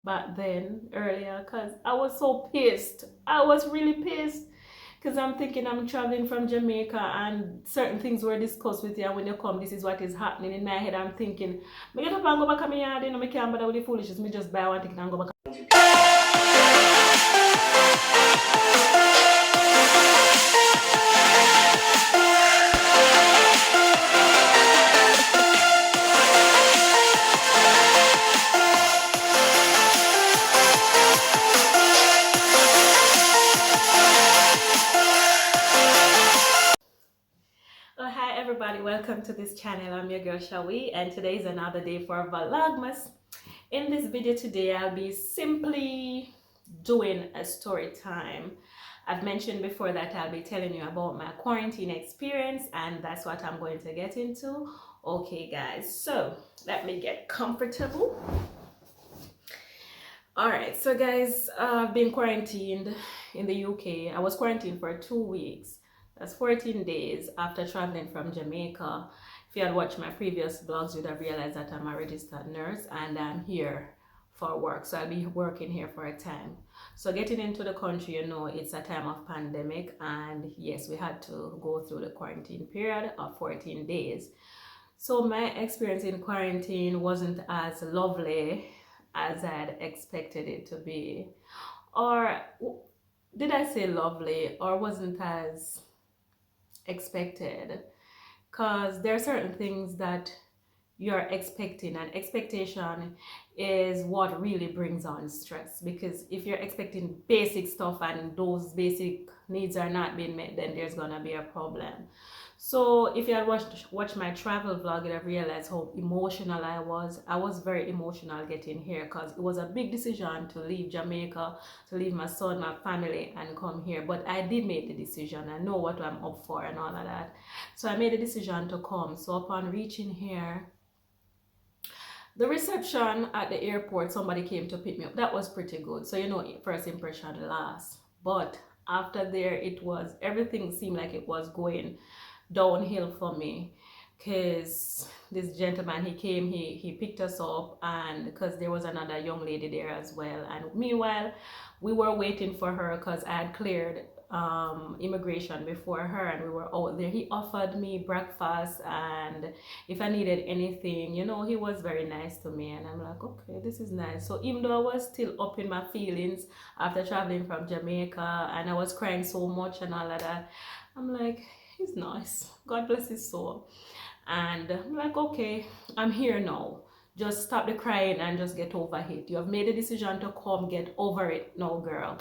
back then earlier because I was so pissed. I was really pissed because I'm thinking I'm traveling from Jamaica and certain things were discussed with you, and when you come, this is what is happening. In my head, I'm thinking, me get up and go back to my yard, you know, me can't bother with the foolishness, me just buy one ticket and go back. Oh, hi everybody, welcome to this channel. I'm your girl Shawi, and today is another day for Vlogmas. In this video today, I'll be simply doing a story time. I've mentioned before that I'll be telling you about my quarantine experience, and that's what I'm going to get into. Okay guys, so let me get comfortable. Alright, so guys, I've been quarantined in the UK. I was quarantined for 2 weeks. That's 14 days after traveling from Jamaica. If you had watched my previous vlogs, you'd have realized that I'm a registered nurse and I'm here for work. So I'll be working here for a time. So getting into the country, you know, it's a time of pandemic, and yes, we had to go through the quarantine period of 14 days. So my experience in quarantine wasn't as lovely as I'd expected it to be. Or did I say lovely, or wasn't as expected? Because there are certain things that you're expecting, and expectation is what really brings on stress, because if you're expecting basic stuff and those basic needs are not being met, then there's gonna be a problem. So if you had watched my travel vlog, you'd have realized how emotional I was. I was very emotional getting here because it was a big decision to leave Jamaica, to leave my son, my family, and come here. But I did make the decision. I know what I'm up for and all of that. So I made a decision to come. So upon reaching here, the reception at the airport, somebody came to pick me up. That was pretty good. So, you know, first impression lasts. But after there, it was, everything seemed like it was going downhill for me, because this gentleman, he came, he picked us up, and because there was another young lady there as well, and meanwhile we were waiting for her because I had cleared immigration before her, and we were out there. He offered me breakfast, and if I needed anything, you know, he was very nice to me, and I'm like, okay, this is nice. So even though I was still up in my feelings after traveling from Jamaica and I was crying so much and all of that, I'm like, he's nice, God bless his soul. And I'm like, okay, I'm here now, just stop the crying and just get over it. You have made a decision to come, get over it now, girl.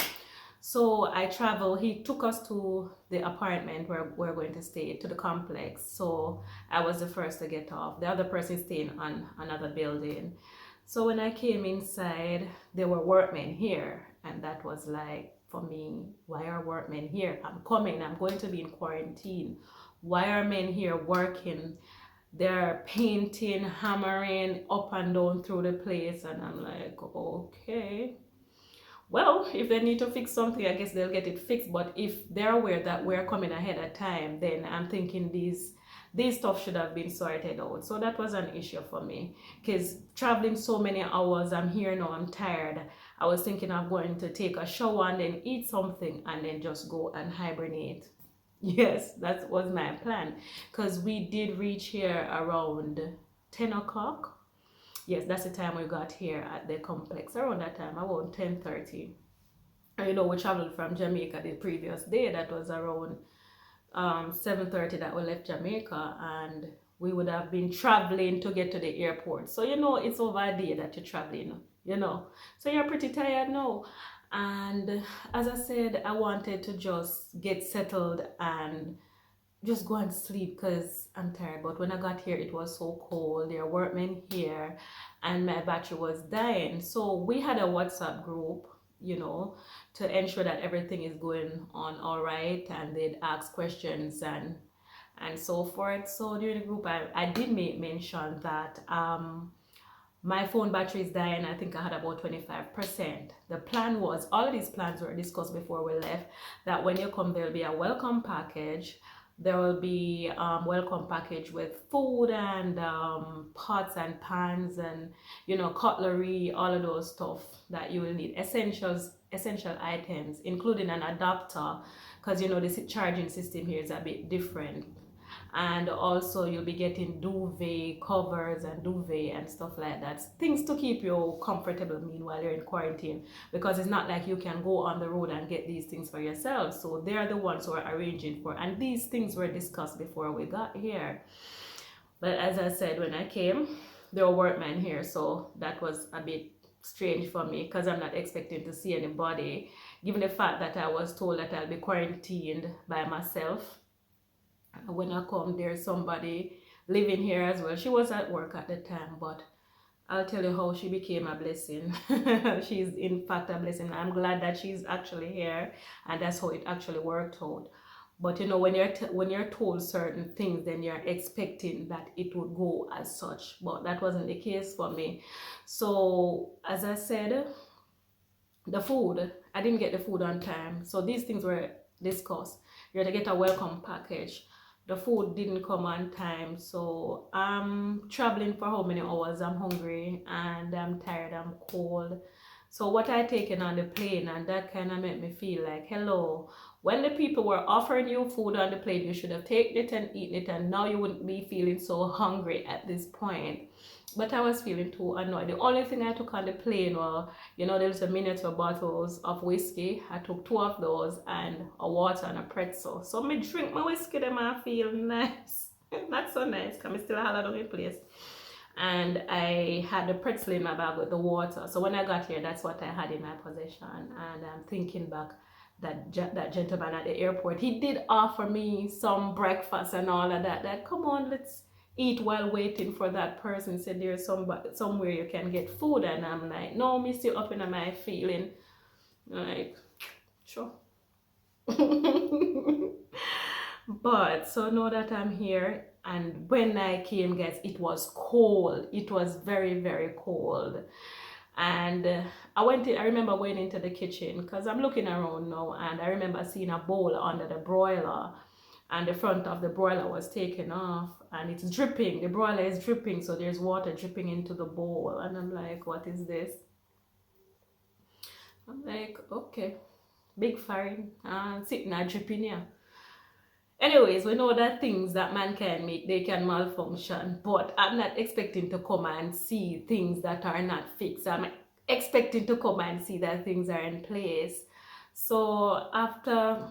So I traveled. He took us to the apartment where we're going to stay, to the complex. So I was the first to get off. The other person staying on another building. So when I came inside, there were workmen here, and that was like, for me, why are workmen here? I'm coming, I'm going to be in quarantine. Why are men here working? They're painting, hammering up and down through the place, and I'm like, okay, well, if they need to fix something, I guess they'll get it fixed. But if they're aware that we're coming ahead of time, then I'm thinking these stuff should have been sorted out. So that was an issue for me, because traveling so many hours, I'm here now, I'm tired. I was thinking of going to take a shower and then eat something and then just go and hibernate. Yes, that was my plan, because we did reach here around 10 o'clock. Yes, that's the time we got here at the complex, around that time, around 10:30. And you know, we traveled from Jamaica the previous day. That was around 7:30 that we left Jamaica, and we would have been traveling to get to the airport. So, you know, it's over a day that you're traveling, you know. So you're pretty tired now. And as I said, I wanted to just get settled and just go and sleep because I'm tired. But when I got here, it was so cold. There were workmen here and my battery was dying. So we had a WhatsApp group, you know, to ensure that everything is going on all right, and they'd ask questions and so forth. So during the group, I did make mention that my phone battery is dying. I think I had about 25%. The plan was, all of these plans were discussed before we left, that when you come, there'll be a welcome package There will be welcome package with food and pots and pans and, you know, cutlery, all of those stuff that you will need, essential items, including an adapter, because, you know, the charging system here is a bit different. And also you'll be getting duvet covers and duvet and stuff like that, things to keep you comfortable meanwhile you're in quarantine, because it's not like you can go on the road and get these things for yourself. So they're the ones who are arranging for, and these things were discussed before we got here. But as I said, when I came, there were workmen here, so that was a bit strange for me, because I'm not expecting to see anybody, given the fact that I was told that I'll be quarantined by myself. When I come, there's somebody living here as well. She was at work at the time, but I'll tell you how she became a blessing. She's in fact a blessing. I'm glad that she's actually here, and that's how it actually worked out. But you know, when you're told certain things, then you're expecting that it would go as such, but that wasn't the case for me. So as I said, the food, I didn't get the food on time, so these things were discussed. You're to get a welcome package. The food didn't come on time, so I'm traveling for how many hours? I'm hungry and I'm tired, I'm cold. So what I taken on the plane, and that kind of made me feel like, hello, when the people were offering you food on the plane, you should have taken it and eaten it, and now you wouldn't be feeling so hungry at this point. But I was feeling too annoyed. The only thing I took on the plane were, you know, there's a miniature bottles of whiskey. I took 2 of those and a water and a pretzel. So me drink my whiskey, them I feel nice. Not so nice, because I still have a long place. And I had the pretzel in my bag with the water. So when I got here, that's what I had in my possession. And I'm thinking back, that gentleman at the airport, he did offer me some breakfast and all of that. That, come on, let's eat while waiting for that person. He said there's somewhere you can get food, and I'm like, no, me still up in my feeling like, sure. But so now that I'm here, and when I came, guys, it was cold. It was very, very cold. And I remember going into the kitchen, because I'm looking around now, and I remember seeing a bowl under the broiler, and the front of the broiler was taken off, and it's dripping. The broiler is dripping, so there's water dripping into the bowl, and I'm like, what is this? I'm like, okay, big fire, sitting and dripping here. Anyways, we know that things that man can make, they can malfunction, but I'm not expecting to come and see things that are not fixed. I'm expecting to come and see that things are in place. So after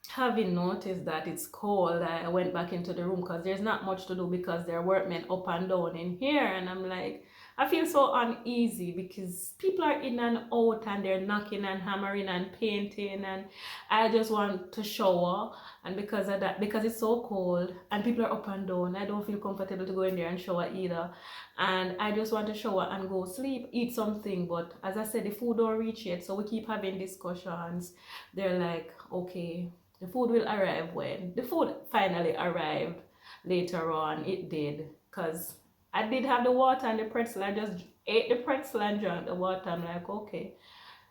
having noticed that it's cold, I went back into the room, because there's not much to do, because there are workmen up and down in here, and I'm like, I feel so uneasy, because people are in and out, and they're knocking and hammering and painting, and I just want to shower. And because of that, because it's so cold and people are up and down, I don't feel comfortable to go in there and shower either. And I just want to shower and go sleep, eat something. But as I said, the food don't reach yet, so we keep having discussions. They're like, okay, the food will arrive when? The food finally arrived later on. It did, because I did have the water and the pretzel. I just ate the pretzel and drank the water. I'm like, okay,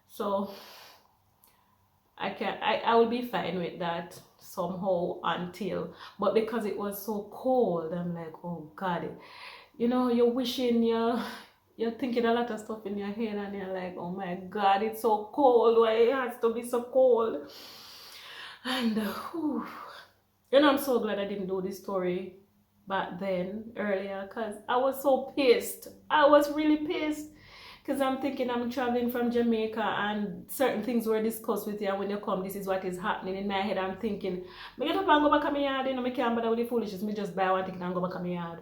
so I will be fine with that somehow until, but because it was so cold, I'm like, oh God, you know, you're wishing, you're thinking a lot of stuff in your head, and you're like, oh my God, it's so cold, why it has to be so cold? And you know, I'm so glad I didn't do this story back then, earlier, because I was so pissed. I was really pissed, because I'm thinking I'm traveling from Jamaica, and certain things were discussed with you, and when you come, this is what is happening. In my head, I'm thinking, me get up and go back to my yard, you know, me can't bother with the foolishness, me just buy one ticket and go back to my yard.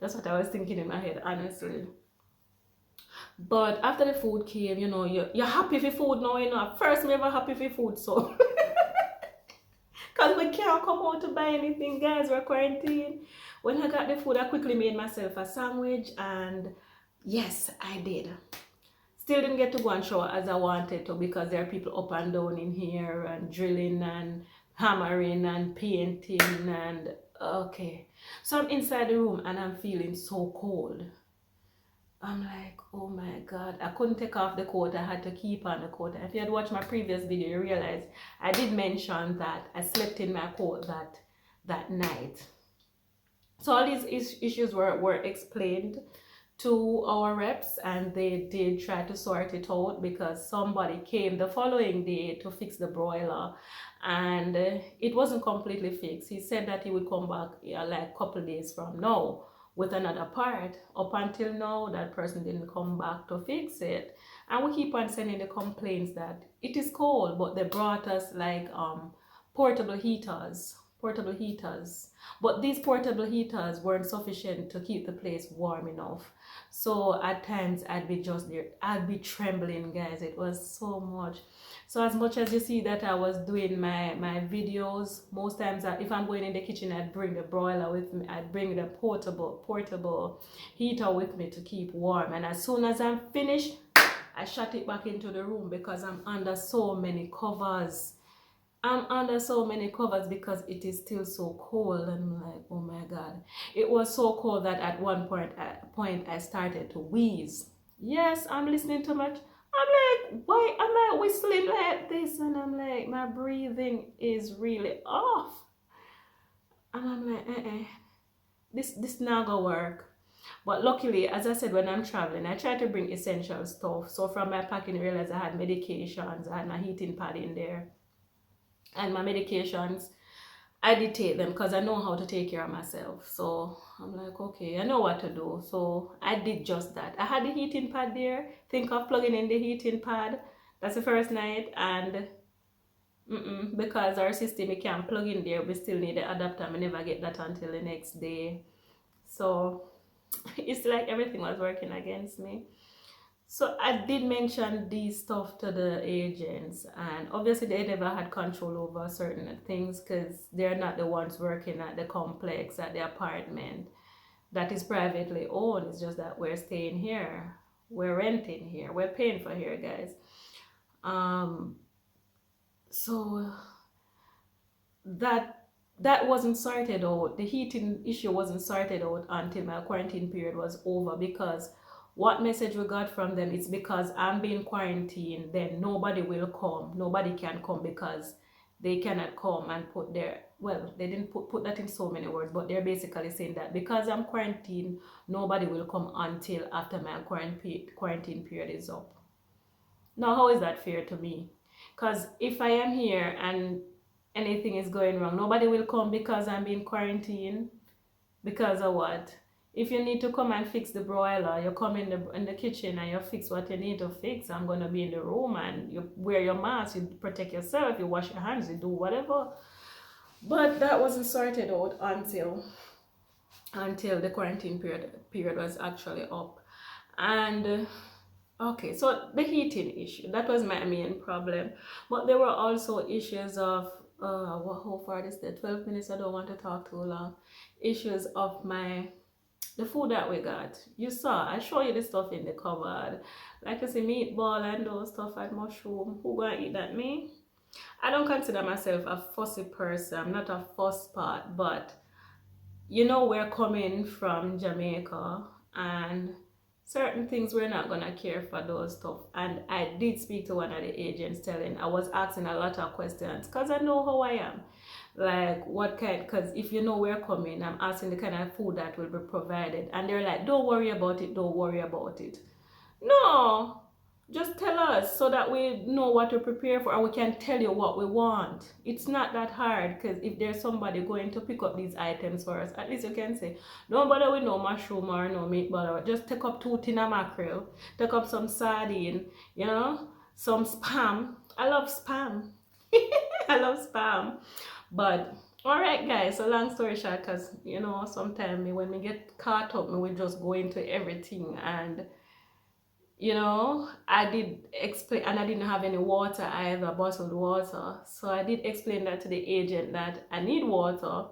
That's what I was thinking in my head, honestly. But after the food came, you know, you're happy for food now, you know. At first, me ever happy for food, so because we can't come out to buy anything, guys, we're quarantined. When I got the food, I quickly made myself a sandwich, and yes, I did. Still didn't get to go and shower as I wanted to, because there are people up and down in here, and drilling and hammering and painting, and okay. So I'm inside the room, and I'm feeling so cold. I'm like, oh my God, I couldn't take off the coat. I had to keep on the coat. If you had watched my previous video, you realize I did mention that I slept in my coat that night. So all these issues were explained to our reps, and they did try to sort it out because somebody came the following day to fix the broiler, and it wasn't completely fixed. He said that he would come back, yeah, like a couple days from now with another part. Up until now, that person didn't come back to fix it, and we keep on sending the complaints that it is cold, but they brought us like portable heaters. But these portable heaters weren't sufficient to keep the place warm enough. So at times I'd be just there, I'd be trembling, guys. It was so much. So as much as you see that I was doing my videos, most times if I'm going in the kitchen, I'd bring the broiler with me. I'd bring the portable heater with me to keep warm. And as soon as I'm finished, I shut it back into the room because I'm under so many covers. I'm under so many covers because it is still so cold, and I'm like, oh my God. It was so cold that at one point I started to wheeze. Yes, I'm listening to much. I'm like, why am I whistling like this? And I'm like, my breathing is really off. And I'm like, this not gonna work. But luckily, as I said, when I'm traveling, I try to bring essential stuff. So from my packing, I realized I had medications, I had my heating pad in there. And my medications, I did take them because I know how to take care of myself. So I'm like, okay, I know what to do. So I did just that. I had the heating pad there. Think of plugging in the heating pad. That's the first night. And because our system, we can't plug in there, we still need the adapter. I never get that until the next day. So it's like everything was working against me. So I did mention these stuff to the agents, and obviously they never had control over certain things because they're not the ones working at the complex, at the apartment that is privately owned. It's just that we're staying here, we're renting here, we're paying for here, guys. So that wasn't sorted out. The heating issue wasn't sorted out until my quarantine period was over, because what message we got from them is because I'm being quarantined, then nobody will come. Nobody can come because they cannot come and put their, well, they didn't put that in so many words, but they're basically saying that because I'm quarantined, nobody will come until after my quarantine period is up. Now, how is that fair to me? Because if I am here and anything is going wrong, nobody will come because I'm being quarantined. Because of what? If you need to come and fix the broiler, you come in the kitchen and you fix what you need to fix. I'm going to be in the room, and you wear your mask, you protect yourself, you wash your hands, you do whatever. But that wasn't sorted out until the quarantine period was actually up. And okay, so the heating issue, that was my main problem. But there were also issues of how far is that? 12 minutes, I don't want to talk too long. Issues of the food that we got. You saw, I show you the stuff in the cupboard. Like I say, meatball and those stuff and mushroom. Who gonna eat that? Me? I don't consider myself a fussy person. I'm not a fuss pot, but you know, we're coming from Jamaica, and certain things we're not gonna care for those stuff. And I did speak to one of the agents, I was asking a lot of questions because I know how I am. Like, what kind, because if you know we're coming, I'm asking the kind of food that will be provided, and they're like, don't worry about it, don't worry about it. No, just tell us so that we know what to prepare for, and we can tell you what we want. It's not that hard, because if there's somebody going to pick up these items for us, at least you can say, don't bother with no mushroom or no meatball, or just take up 2 tin of mackerel, take up some sardine, you know, some spam. I love spam. I love spam. But alright, guys, so long story short, because you know, sometimes when we get caught up, we just go into everything. And you know, I did explain, and I didn't have any water either, bottled water. So I did explain that to the agent that I need water,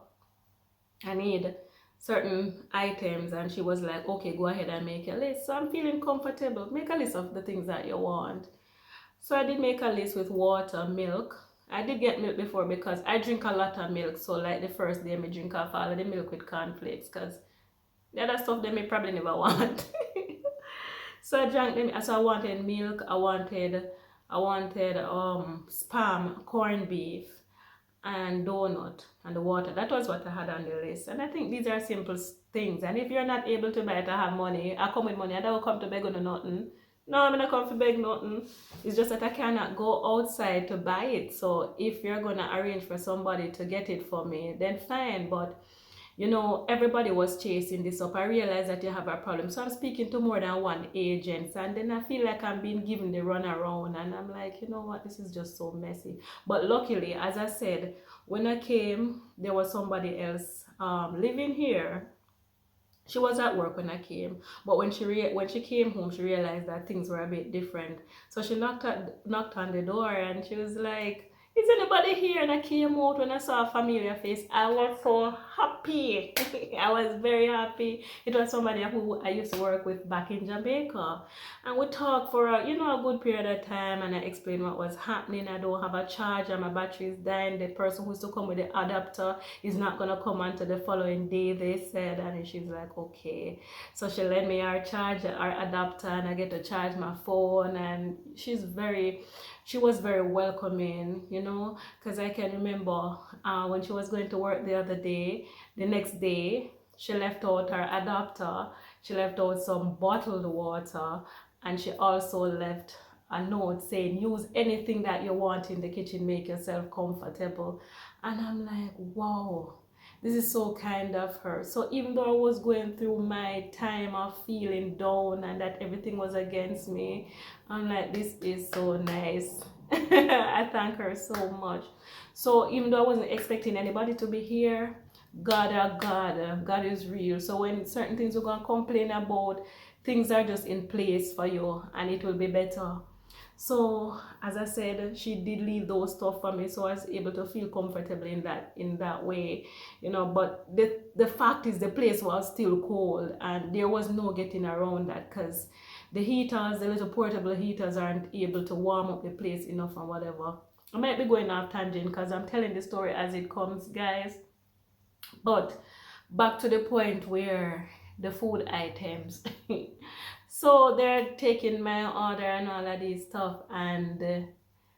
I need certain items, and she was like, okay, go ahead and make a list. So I'm feeling comfortable. Make a list of the things that you want. So I did make a list with water, milk. I did get milk before because I drink a lot of milk. So like the first day, I drink all of the milk with cornflakes, because the other stuff they may probably never want. So I drank them. So I wanted milk, I wanted spam, corned beef, and donut and the water. That was what I had on the list. And I think these are simple things. And if you're not able to buy it, I have money. I come with money. I don't come to beg on nothing. No, I'm not come to beg nothing. It's just that I cannot go outside to buy it. So if you're gonna arrange for somebody to get it for me, then fine. But you know, everybody was chasing this up. I realized that you have a problem. So I'm speaking to more than one agent, and then I feel like I'm being given the runaround, and I'm like, you know what, this is just so messy. But luckily, as I said, when I came, there was somebody else living here. She was at work when I came, but when she came home, she realized that things were a bit different. So she knocked on the door, and she was like, "Is anybody here?" And I came out. When I saw a familiar face, I was so happy. I was very happy. It was somebody who I used to work with back in Jamaica, and we talked for a good period of time. And I explained what was happening. I don't have a charger. My battery is dying. The person who's to come with the adapter is not gonna come until the following day, they said. And she's like, okay. So she lent me our charger, our adapter, and I get to charge my phone. And she was very welcoming, you know, because I can remember when she was going to work the other day, the next day, she left out her adapter, she left out some bottled water, and she also left a note saying, use anything that you want in the kitchen, make yourself comfortable. And I'm like, wow, this is so kind of her. So even though I was going through my time of feeling down and that everything was against me, I'm like, this is so nice. I thank her so much. So even though I wasn't expecting anybody to be here, God is real. So when certain things we're going to complain about, things are just in place for you, and it will be better. So as I said, she did leave those stuff for me, so I was able to feel comfortable in that way, you know. But the fact is, the place was still cold, and there was no getting around that, because the heaters, the little portable heaters, aren't able to warm up the place enough and whatever. I might be going off tangent because I'm telling the story as it comes, guys. But back to the point where the food items. So they're taking my order and all of this stuff, and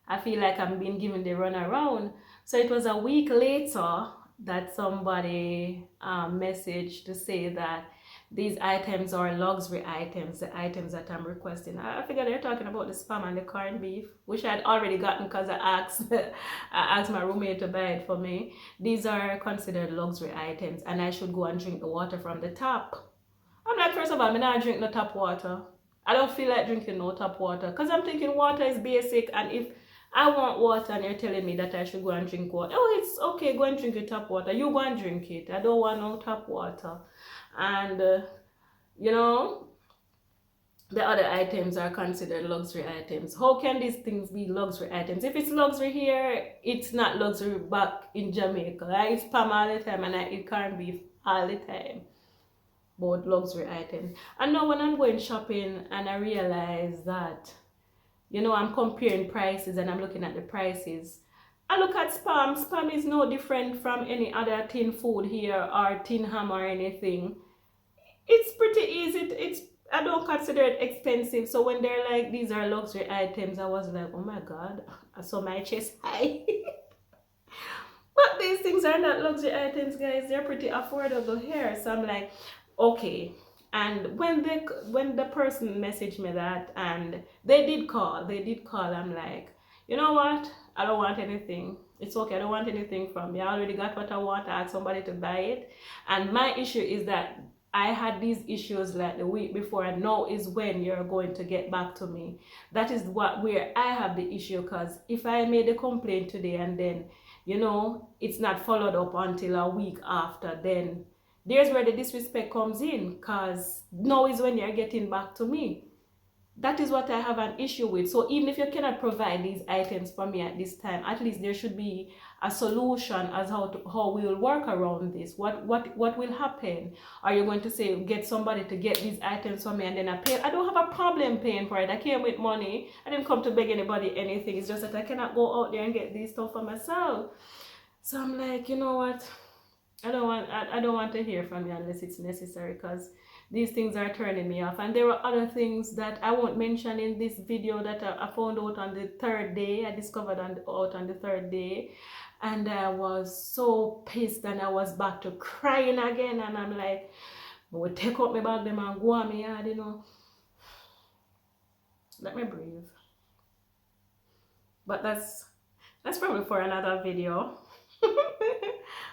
I feel like I'm being given the runaround. So it was a week later that somebody messaged to say that these items are luxury items, the items that I'm requesting. I figured they're talking about the spam and the corned beef, which I had already gotten because I asked my roommate to buy it for me. These are considered luxury items, and I should go and drink the water from the tap. I'm like, first of all, I'm not drink no tap water. I don't feel like drinking no tap water, because I'm thinking water is basic, and if I want water and you're telling me that I should go and drink water, oh, it's okay, go and drink your tap water. You go and drink it. I don't want no tap water. And you know, the other items are considered luxury items. How can these things be luxury items? If it's luxury here, it's not luxury back in Jamaica. I eat spam all the time, and I eat corned beef all the time. Both luxury items. And now when I'm going shopping and I realize that, you know, I'm comparing prices and I'm looking at the prices, I look at spam. Spam is no different from any other tin food here or tin ham or anything. It's pretty easy. I don't consider it expensive. So when they're like, these are luxury items, I was like, oh my God, I saw my chest high. But these things are not luxury items, guys. They're pretty affordable here. So I'm like, okay. And when the person messaged me that, and they did call, I'm like, you know what, I don't want anything. It's okay, I don't want anything from you. I already got what I want. I asked somebody to buy it. And my issue is that I had these issues like the week before, and now is when you're going to get back to me. That is where I have the issue, because if I made a complaint today and then, you know, it's not followed up until a week after, then there's where the disrespect comes in, because now is when you're getting back to me. That is what I have an issue with. So even if you cannot provide these items for me at this time, at least there should be a solution as how we will work around this. What will happen? Are you going to say, get somebody to get these items for me and then I pay? I don't have a problem paying for it. I came with money. I didn't come to beg anybody anything. It's just that I cannot go out there and get these stuff for myself. So I'm like, you know what? I don't want to hear from you unless it's necessary, because these things are turning me off. And there were other things that I won't mention in this video that I found out on the third day. I discovered out on the third day, and I was so pissed, and I was back to crying again. And I'm like, I would take out my bag them and go on me yard, you know. Let me breathe. But that's probably for another video.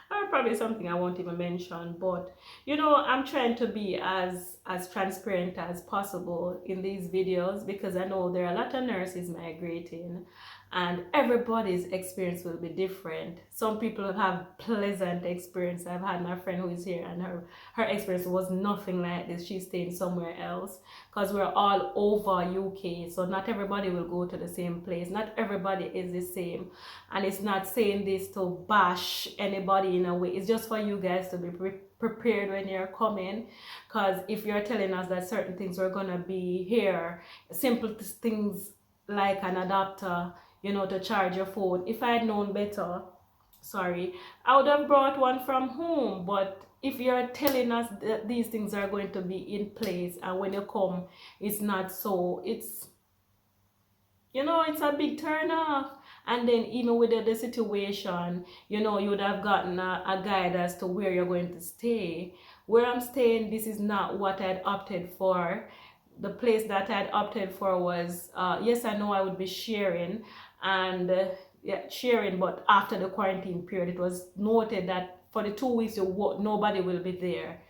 Or probably something I won't even mention. But you know, I'm trying to be as transparent as possible in these videos, because I know there are a lot of nurses migrating, and everybody's experience will be different. Some people have pleasant experience. I've had my friend who is here, and her experience was nothing like this. She's staying somewhere else, because we're all over UK, so not everybody will go to the same place. Not everybody is the same, and it's not saying this to bash anybody in a way. It's just for you guys to be prepared when you're coming, because if you're telling us that certain things are gonna be here, simple things like an adapter, you know, to charge your phone. If I had known better, sorry, I would have brought one from home. But if you're telling us that these things are going to be in place, and when you come it's not, so it's, you know, it's a big turn off. And then even with the situation, you know, you would have gotten a guide as to where you're going to stay. Where I'm staying, this is not what I'd opted for. The place that I'd opted for was, yes, I know I would be sharing, and yeah, sharing, but after the quarantine period, it was noted that for the 2 weeks nobody will be there.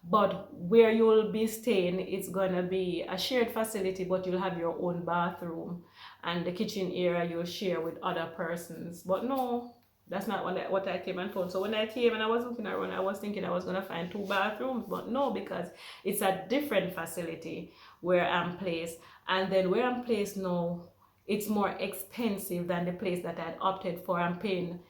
But where you'll be staying, it's gonna be a shared facility, but you'll have your own bathroom, and the kitchen area you'll share with other persons. But no, that's not what I came and found. So when I came and I was looking around, I was thinking I was gonna find 2 bathrooms, but no, because it's a different facility where I'm placed. And then where I'm placed now, it's more expensive than the place that I'd opted for. I'm paying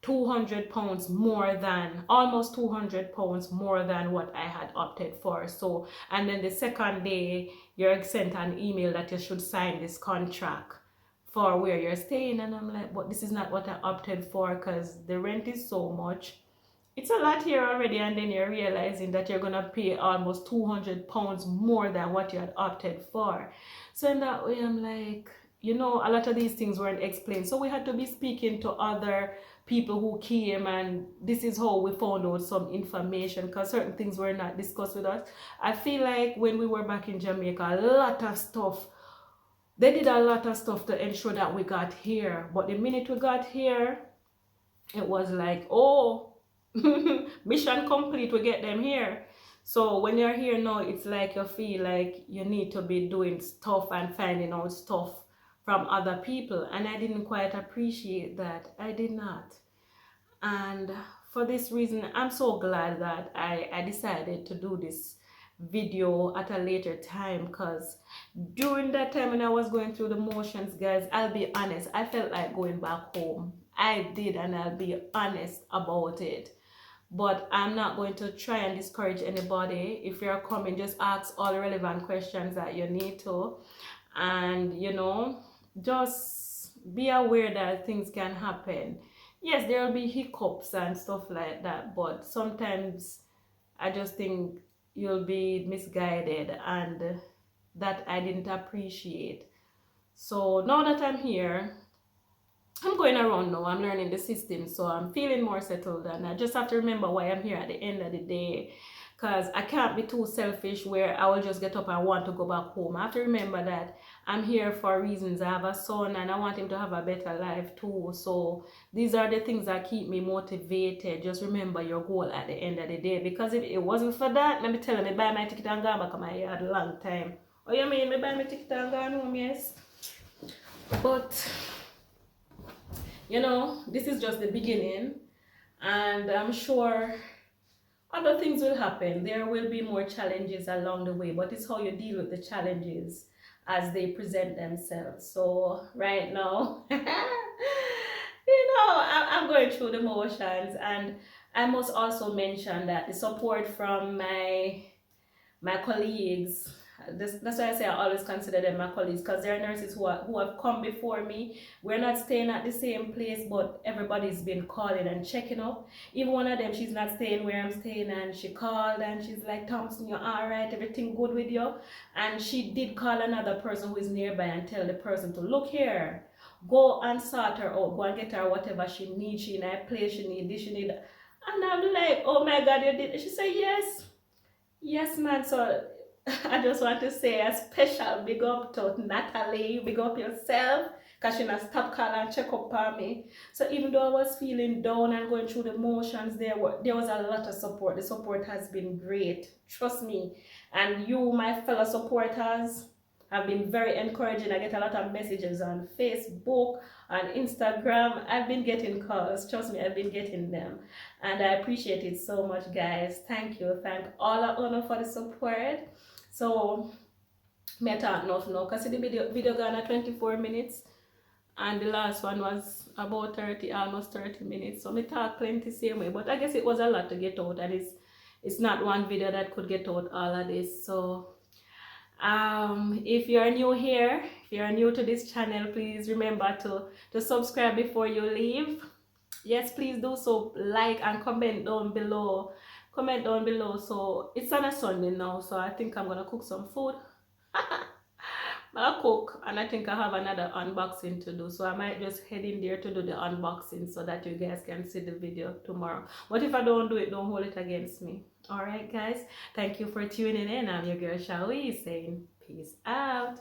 £200 more than, almost £200 more than what I had opted for. So, and then the second day you're sent an email that you should sign this contract for where you're staying, and I'm like, but this is not what I opted for, because the rent is so much. It's a lot here already, and then you're realizing that you're gonna pay almost £200 more than what you had opted for. So in that way, I'm like, you know, a lot of these things weren't explained. So we had to be speaking to other people who came, and this is how we found out some information, because certain things were not discussed with us. I feel like when we were back in Jamaica, a lot of stuff, they did a lot of stuff to ensure that we got here. But the minute we got here, it was like, oh, mission complete, we get them here. So when you're here now, it's like you feel like you need to be doing stuff and finding out stuff from other people, and I didn't quite appreciate that. I did not. And for this reason, I'm so glad that I decided to do this video at a later time, because during that time when I was going through the motions, guys, I'll be honest, I felt like going back home. I did, and I'll be honest about it. But I'm not going to try and discourage anybody. If you're coming, just ask all the relevant questions that you need to, and you know, just be aware that things can happen. Yes, there will be hiccups and stuff like that, but sometimes I just think you'll be misguided, and that I didn't appreciate. So now that I'm here, I'm going around now, I'm learning the system, so I'm feeling more settled, and I just have to remember why I'm here at the end of the day, because I can't be too selfish where I will just get up and want to go back home. I have to remember that I'm here for reasons. I have a son, and I want him to have a better life too. So these are the things that keep me motivated. Just remember your goal at the end of the day, because if it wasn't for that, let me tell you, me buy my ticket and go back to my yard a long time. Oh, you mean me buy my ticket and go home? Yes, but you know, this is just the beginning, and I'm sure other things will happen. There will be more challenges along the way, but it's how you deal with the challenges as they present themselves. So right now, you know, I'm going through the motions, and I must also mention that the support from my colleagues That's why I say I always consider them my colleagues, because there are nurses who have come before me. We're not staying at the same place, but everybody's been calling and checking up. Even one of them, she's not staying where I'm staying, and she called and she's like, Thompson, you're all right, everything good with you? And she did call another person who is nearby and tell the person to look here, go and sort her out, go and get her whatever she needs. She in a place, she need this, she need that. And I'm like, oh my God, you did. She said, yes, man. So I just want to say a special big up to Natalie, big up yourself, because she not stop calling and check up on me. So even though I was feeling down and going through the motions, there was a lot of support. The support has been great, trust me. And you, my fellow supporters, have been very encouraging. I get a lot of messages on Facebook, on Instagram. I've been getting calls, trust me, I've been getting them. And I appreciate it so much, guys. Thank you. Thank all of you for the support. So, me talk enough now, because the video gone at 24 minutes, and the last one was about 30, almost 30 minutes. So, me talk plenty same way, but I guess it was a lot to get out, and it's not one video that could get out all of this. So, if you're new here, if you're new to this channel, please remember to subscribe before you leave. Yes, please do so. Like and comment down below. So it's on a Sunday now, so I think I'm gonna cook some food. I'll cook, and I think I have another unboxing to do, so I might just head in there to do the unboxing so that you guys can see the video tomorrow. But if I don't do it, don't hold it against me. All right, guys, thank you for tuning in. I'm your girl Shawi, saying peace out.